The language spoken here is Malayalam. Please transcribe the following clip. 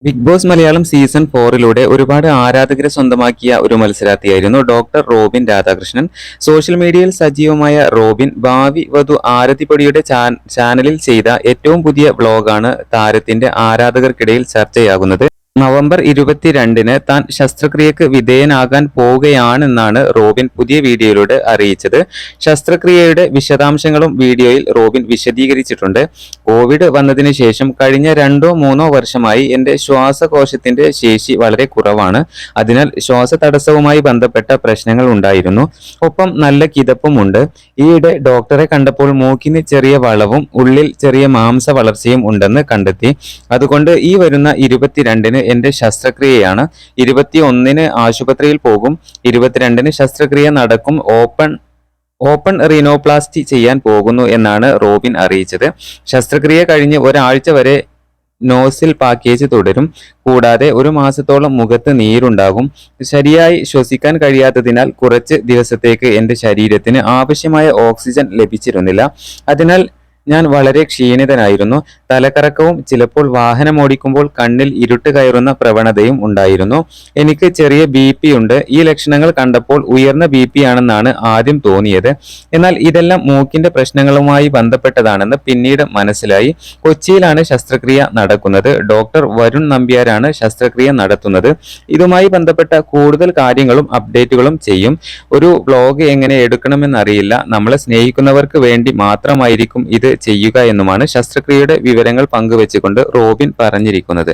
ബിഗ് ബോസ് മലയാളം സീസൺ 4 ഒരുപാട് ആരാധകരെ സ്വന്തമാക്കിയ ഒരു മത്സരാർത്ഥിയായിരുന്നു ഡോക്ടർ റോബിൻ രാധാകൃഷ്ണൻ. സോഷ്യൽ മീഡിയയിൽ സജീവമായ റോബിൻ ഭാവി വധു ആരതിപ്പൊടിയുടെ ചാനലിൽ ചെയ്ത ഏറ്റവും പുതിയ വ്ലോഗാണ് താരത്തിന്റെ ആരാധകർക്കിടയിൽ ചർച്ചയാകുന്നത്. നവംബർ 22-ന് താൻ ശസ്ത്രക്രിയക്ക് വിധേയനാകാൻ പോവുകയാണെന്നാണ് റോബിൻ പുതിയ വീഡിയോയിലൂടെ അറിയിച്ചത്. ശസ്ത്രക്രിയയുടെ വിശദാംശങ്ങളും വീഡിയോയിൽ റോബിൻ വിശദീകരിച്ചിട്ടുണ്ട്. കോവിഡ് വന്നതിന് ശേഷം കഴിഞ്ഞ 2-3 വർഷമായി എന്റെ ശ്വാസകോശത്തിന്റെ ശേഷി വളരെ കുറവാണ്. അതിനാൽ ശ്വാസതടസ്സവുമായി ബന്ധപ്പെട്ട പ്രശ്നങ്ങൾ ഉണ്ടായിരുന്നു. ഒപ്പം നല്ല കിതപ്പുമുണ്ട്. ഈയിടെ ഡോക്ടറെ കണ്ടപ്പോൾ മൂക്കിന് ചെറിയ വളവും ഉള്ളിൽ ചെറിയ മാംസ വളർച്ചയും ഉണ്ടെന്ന് കണ്ടെത്തി. അതുകൊണ്ട് ഈ വരുന്ന 22-ന് എന്റെ ശസ്ത്രക്രിയയാണ്. 21-ന് ആശുപത്രിയിൽ പോകും. 22-ന് ശസ്ത്രക്രിയ നടക്കും. ഓപ്പൺ റീനോപ്ലാസ്റ്റി ചെയ്യാൻ പോകുന്നു എന്നാണ് റോബിൻ അറിയിച്ചത്. ശസ്ത്രക്രിയ കഴിഞ്ഞ് ഒരാഴ്ച വരെ നോസിൽ പാക്കേജ് തുടരും. കൂടാതെ 1 മാസത്തോളം മുഖത്ത് നീരുണ്ടാകും. ശരിയായി ശ്വസിക്കാൻ കഴിയാത്തതിനാൽ കുറച്ച് ദിവസത്തേക്ക് എന്റെ ശരീരത്തിന് ആവശ്യമായ ഓക്സിജൻ ലഭിച്ചിരുന്നില്ല. അതിനാൽ ഞാൻ വളരെ ക്ഷീണിതനായിരുന്നു. തലകറക്കവും ചിലപ്പോൾ വാഹനമോടിക്കുമ്പോൾ കണ്ണിൽ ഇരുട്ട് കയറുന്ന പ്രവണതയും ഉണ്ടായിരുന്നു. എനിക്ക് ചെറിയ BP ഉണ്ട്. ഈ ലക്ഷണങ്ങൾ കണ്ടപ്പോൾ ഉയർന്ന BP ആണെന്നാണ് ആദ്യം തോന്നിയത്. എന്നാൽ ഇതെല്ലാം മൂക്കിന്റെ പ്രശ്നങ്ങളുമായി ബന്ധപ്പെട്ടതാണെന്ന് പിന്നീട് മനസ്സിലായി. കൊച്ചിയിലാണ് ശസ്ത്രക്രിയ നടക്കുന്നത്. ഡോക്ടർ വരുൺ നമ്പ്യാരാണ് ശസ്ത്രക്രിയ നടത്തുന്നത്. ഇതുമായി ബന്ധപ്പെട്ട കൂടുതൽ കാര്യങ്ങളും അപ്ഡേറ്റുകളും ചെയ്യും. ഒരു വ്ലോഗ് എങ്ങനെ എടുക്കണമെന്നറിയില്ല. നമ്മളെ സ്നേഹിക്കുന്നവർക്ക് വേണ്ടി മാത്രമായിരിക്കും ഇത് ചെയ്യുക എന്നുമാണ് ശസ്ത്രക്രിയയുടെ വിവരങ്ങൾ പങ്കുവെച്ചുകൊണ്ട് റോബിൻ പറഞ്ഞിരിക്കുന്നത്.